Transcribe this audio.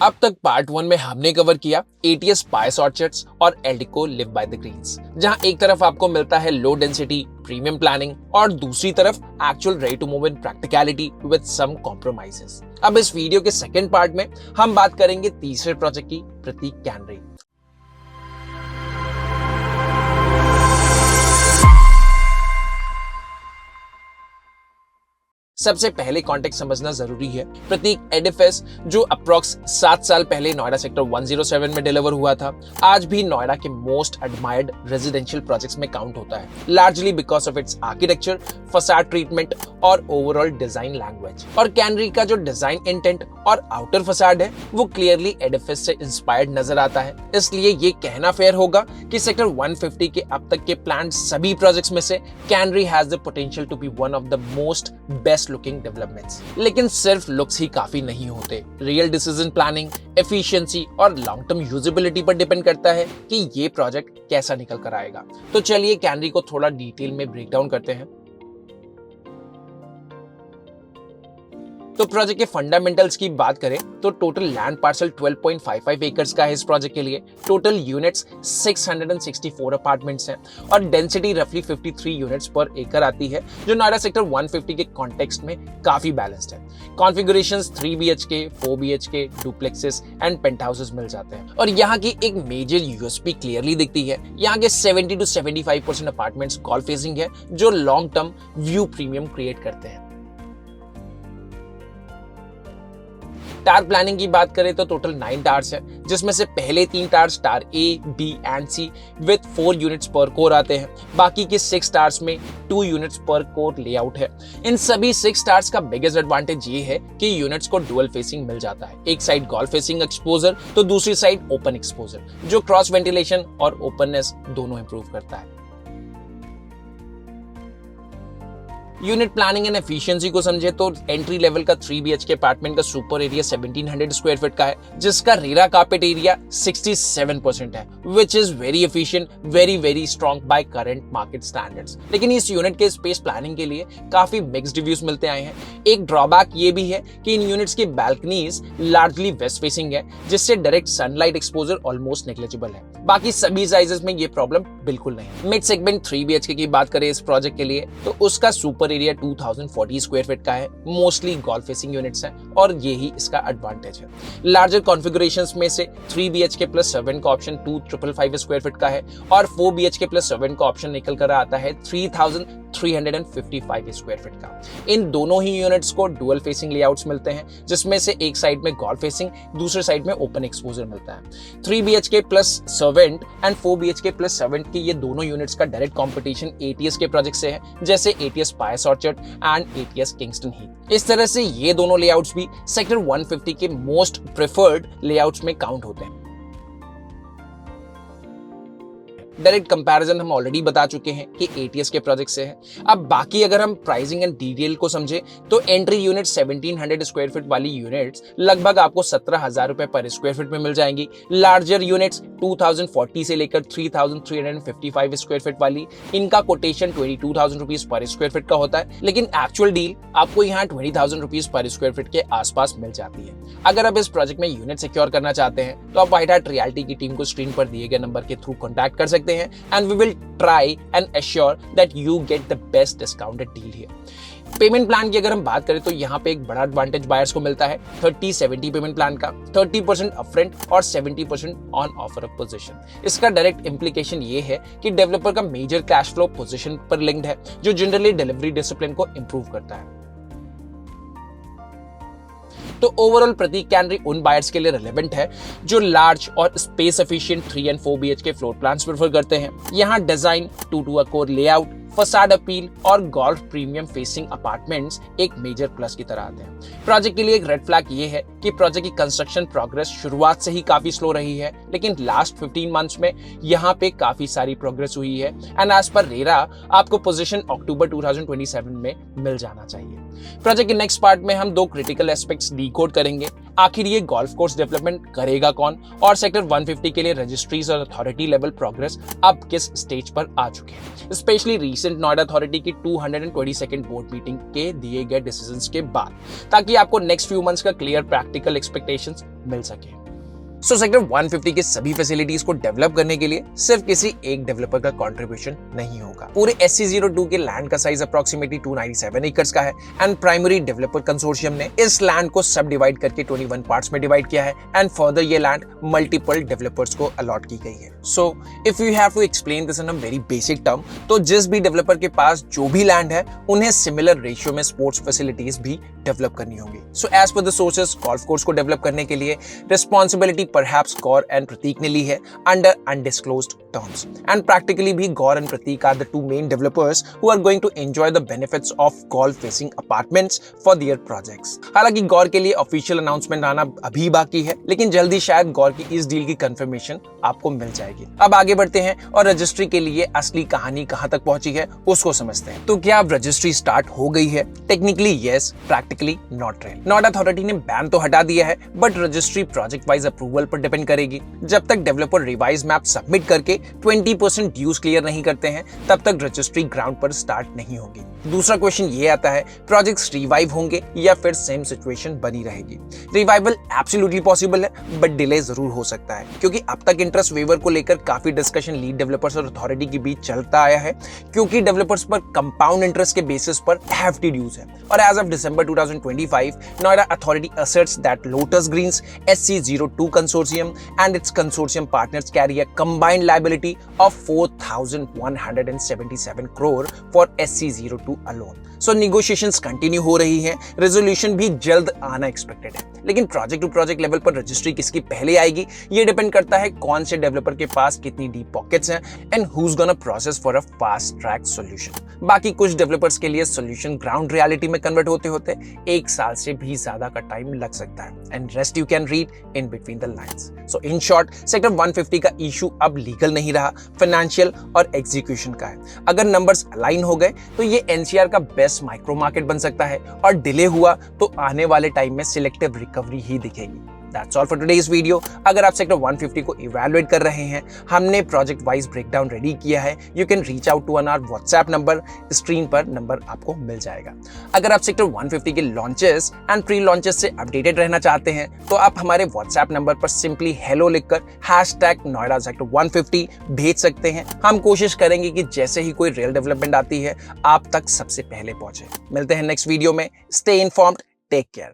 अब तक पार्ट 1 में हमने कवर किया ATS स्पाइस ऑर्चर्ड्स और Eldeco Live by the Greens, जहां एक तरफ आपको मिलता है लो डेंसिटी प्रीमियम प्लानिंग और दूसरी तरफ actual ready to move in practicality with some compromises. अब इस वीडियो के सेकंड पार्ट में हम बात करेंगे तीसरे प्रोजेक्ट की, प्रतीक कैनरी। सबसे पहले कॉन्टेक्स्ट समझना जरूरी है। प्रतीक एडिफिस जो अप्रॉक्स 7 साल पहले नोएडा सेक्टर 107 में डिलीवर हुआ था, आज भी नोएडा के मोस्ट एडमायर्ड रेजिडेंशियल प्रोजेक्ट्स में काउंट होता है, largely because of its architecture, facade treatment और ओवरऑल डिजाइन लैंग्वेज। और कैनरी का जो डिजाइन इंटेंट और आउटर फसाड है वो क्लियरली एडिफिस से इंस्पायर्ड नजर आता है। इसलिए ये कहना फेयर होगा कि सेक्टर 150 के अब तक के प्लान सभी प्रोजेक्ट्स में से Canary has the potential to be one of the most best looking developments. लेकिन सिर्फ लुक्स ही काफी नहीं होते। रियल डिसीजन प्लानिंग, एफिशिएंसी और लॉन्ग टर्म यूजेबिलिटी पर डिपेंड करता है कि ये प्रोजेक्ट कैसा निकल कर आएगा। तो चलिए कैनरी को थोड़ा डिटेल में ब्रेक डाउन करते हैं। तो प्रोजेक्ट के फंडामेंटल्स की बात करें तो टोटल लैंड पार्सल 12.55 एकर्स का है इस प्रोजेक्ट के लिए। टोटल यूनिट्स 664 अपार्टमेंट्स हैं और डेंसिटी रफली 53 यूनिट्स पर एकड़ आती है, जो नोएडा सेक्टर 150 के कॉन्टेक्स्ट में काफी बैलेंस्ड है। Configurations 3 BHK, 4 BHK, duplexes and penthouses मिल जाते हैं। और यहाँ की एक मेजर यूएसपी क्लियरली दिखती है। यहाँ के 70 to 75% अपार्टमेंट्स गॉल्फ फेसिंग है, जो long term view premium create करते हैं। टावर प्लानिंग की बात करें तो टोटल 9 टावर्स है, जिसमें से पहले 3 towers tower A, B and C with 4 units पर कोर आते हैं। बाकी के 6 टावर्स में 2 यूनिट्स पर कोर लेआउट है। इन सभी 6 टावर्स का बिगेस्ट एडवांटेज ये है कि यूनिट्स को डुअल फेसिंग मिल जाता है। एक साइड गॉल्फ फेसिंग एक्सपोजर तो दूसरी साइड ओपन एक्सपोजर, जो क्रॉस वेंटिलेशन और ओपननेस दोनों इंप्रूव करता है। यूनिट प्लानिंग एंड एफिशिएंसी को समझे तो एंट्री लेवल का 3 BHK अपार्टमेंट का सुपर एरिया 1700 स्क्वायर फीट का है, जिसका रेरा कार्पेट एरिया 67% है, which is very efficient, very strong by current market standards. लेकिन इस यूनिट के स्पेस प्लानिंग के लिए काफी मिक्स्ड रिव्यूज मिलते आए हैं। एक ड्रॉबैक ये भी है कि इन यूनिट्स की बैल्कनीज लार्जली वेस्ट फेसिंग है, जिससे direct sunlight exposure almost negligible है। बाकी सभी साइजेस में ये प्रॉब्लम बिल्कुल नहीं है। मिड सेगमेंट 3 BHK की बात करें इस प्रोजेक्ट के लिए तो उसका सुपर एरिया 2040 स्क्वायर फीट का है, मोस्टली गॉल्फ फेसिंग यूनिट्स हैं और यही इसका एडवांटेज है। लार्जर कॉन्फ़िगरेशंस में से 3 BHK प्लस 7 का ऑप्शन 2555 स्क्वायर फीट का है और 4 BHK प्लस 7 का ऑप्शन निकल कर आता है 3355 स्क्वायर फीट का। इन दोनों ही यूनिट्स को डुअल फेसिंग लेआउट्स मिलते हैं, जिसमें से एक साइड में गॉल्फ फेसिंग, दूसरे साइड में ओपन एक्सपोजर मिलता है। 3 BHK plus 7 and 4 BHK plus 7 की ये दोनों यूनिट्स का डायरेक्ट कंपटीशन ATS के प्रोजेक्ट से है, जैसे ATS spice orchard and ATS Kingston Heath. इस तरह से ये दोनों लेआउट्स भी सेक्टर 150 के मोस्ट प्रेफर्ड लेआउट्स में काउंट होते हैं। डायरेक्ट कंपैरिजन हम ऑलरेडी बता चुके हैं कि ATS के प्रोजेक्ट से है। अब बाकी अगर हम प्राइसिंग एंड डिटेल को समझे तो एंट्री यूनिट 1700 स्क्वायर फीट वाली यूनिट्स लगभग आपको 17,000 रुपए पर स्क्वायर फीट में मिल जाएंगी। लार्जर यूनिट्स 2040 से लेकर 3,355 स्क्वायर फीट वाली, इनका quotation 22,000 rupees per square feet का होता है, लेकिन एक्चुअल डील आपको यहाँ 20,000 रुपीज पर स्क्वायर फीट के आसपास मिल जाती है। अगर आप इस प्रोजेक्ट में यूनिट सिक्योर करना चाहते हैं तो आप व्हाइट हार्ट रियल्टी की टीम को स्क्रीन पर दिए गए नंबर के थ्रू कॉन्टैक्ट कर सकते हैं and we will try and assure that you get the best discounted deal here. Payment plan की अगर हम बात करें तो यहाँ पे एक बड़ा एडवांटेज बायर्स को मिलता है 30-70 पेमेंट प्लान का, 30% अपफ्रंट और 70% ऑन ऑफर ऑफ पोजीशन। इसका डायरेक्ट इंप्लीकेशन ये है कि डेवलपर का मेजर कैश फ्लो पोजीशन पर लिंक्ड है, जो जनरली डिलीवरी डिसिप्लिन को इंप्रूव करता है। तो ओवरऑल प्रतीक कैनरी उन बायर्स के लिए रिलेवेंट है जो लार्ज और space efficient 3 and 4 BHK floor plans prefer करते हैं। यहाँ design, 2 core layout, facade appeal और गोल्फ प्रीमियम फेसिंग अपार्टमेंट्स एक मेजर प्लस की तरह आते हैं। प्रोजेक्ट के लिए एक रेड फ्लैग ये है कि प्रोजेक्ट की कंस्ट्रक्शन प्रोग्रेस शुरुआत से ही काफी स्लो रही है, लेकिन लास्ट 15 मंथ्स में यहाँ पे काफी सारी प्रोग्रेस हुई है एंड एज पर रेरा आपको पोजीशन अक्टूबर 2027 में मिल जाना चाहिए। प्रोजेक्ट के नेक्स्ट पार्ट में हम 2 क्रिटिकल एस्पेक्ट्स डिकोड करेंगे। आखिर ये गोल्फ कोर्स डेवलपमेंट करेगा कौन, और सेक्टर 150 के लिए रजिस्ट्रीज और अथॉरिटी लेवल प्रोग्रेस अब किस स्टेज पर आ चुके हैं, स्पेशली रीसेंट नोएडा अथॉरिटी की 222nd बोर्ड मीटिंग के दिए गए डिसीजंस के बाद, ताकि आपको नेक्स्ट फ्यू मंथ्स का क्लियर प्रैक्टिकल एक्सपेक्टेशंस मिल सके। सेक्टर 150 के सभी फैसिलिटीज को डेवलप करने के लिए सिर्फ किसी एक डेवलपर का कंट्रीब्यूशन नहीं होगा। पूरे SC02 के लैंड का साइज अप्रोक्सीमेटली 297 एकर्स का है एंड प्राइमरी डेवलपर कंसोर्शियम ने इस लैंड को सब डिवाइड करके 21 पार्ट्स में डिवाइड किया है एंड फर्दर ये लैंड मल्टीपल डेवलपर्स को अलॉट की गई है। So if you have to explain this in a very basic term, तो जिस भी डेवलपर के पास जो भी लैंड है उन्हें सिमिलर रेशियो में स्पोर्ट्स फैसिलिटीज भी डेवलप करनी होगी। So as per the sources, golf course को डेवलप करने के लिए responsibility perhaps Gaur and Prateek ने ली है under undisclosed terms. And practically भी Gaur and Prateek are the two main developers who are going to enjoy the benefits of golf-facing apartments for their projects. हालांकि Gaur के लिए official announcement आना अभी बाकी है, लेकिन जल्दी शायद Gaur की इस डील की confirmation आपको मिल जाएगी। अब आगे बढ़ते हैं और रजिस्ट्री के लिए असली कहानी कहां तक पहुंची है उसको समझते हैं। तो क्या अब रजिस्ट्री स्टार्ट हो गई है? Technically yes, practically not really. Noida authority ने बैन तो हटा दिया है, but registry project wise approval पर डिपेंड करेगी। जब तक डेवलपर रिवाइज मैप सबमिट करके 20% ड्यूज क्लियर नहीं करते हैं, तब तक रजिस्ट्री ग्राउंड पर स्टार्ट नहीं होगी। दूसरा क्वेश्चन ये आता है, प्रोजेक्ट्स रिवाइव होंगे या फिर सेम सिचुएशन बनी रहेगी? रिवाइवल एब्सोल्युटली पॉसिबल है, बट डिले जरूर हो सकता है, क्योंकि अब तक इंटरेस्ट वेवर को लेकर काफी डिस्कशन लीड डेवलपर्स और अथॉरिटी के बीच चलता आया है, क्योंकि डेवलपर्स पर कंपाउंड इंटरेस्ट के बेसिस पर हेफ्टी ड्यूज है। और as of December 2025, Noida authority asserts that Lotus Green's SC02 consortium and its consortium partners carry a combined liability of 4,177 crore for SC02 alone. So negotiations continue हो रही हैं, resolution भी जल्द आना expected है। लेकिन प्रोजेक्ट टू प्रोजेक्ट लेवल पर registry किसकी पहले आएगी, ये डिपेंड करता है कौन से डेवलपर के पास कितनी डीप पॉकेट्स हैं and who's gonna process for a fast track solution। बाकी कुछ डेवलपर्स के लिए सॉल्यूशन ग्राउंड रियलिटी में कन्वर्ट होते होते 1 साल से भी ज्यादा का टाइम लग सकता है, and rest you can read in between the lines. So in short, sector 150 का इशू अब लीगल नहीं रहा, फाइनेंशियल और एग्जीक्यूशन का है। अगर नंबर्स अलाइन हो गए तो ये NCR का बेस्ट माइक्रो मार्केट बन सकता है, और डिले हुआ तो आने वाले टाइम में सिलेक्टिव रिकवरी ही दिखेगी। That's all for today's video। अगर आप सेक्टर 150 को इवैल्यूएट कर रहे हैं, हमने प्रोजेक्ट वाइज ब्रेकडाउन रेडी किया है। You can reach out to our WhatsApp number, screen पर नंबर आपको मिल जाएगा। अगर आप सेक्टर 150 के लॉन्चेस एंड प्री लॉन्चेस से अपडेटेड रहना चाहते हैं, तो आप हमारे व्हाट्सएप नंबर पर सिंपली हेलो लिखकर #NoidaSector150 भेज सकते हैं। हम कोशिश करेंगे कि जैसे ही कोई रियल डेवलपमेंट आती है, आप तक सबसे पहले पहुंचे। मिलते हैं नेक्स्ट वीडियो में। Stay informed, take care.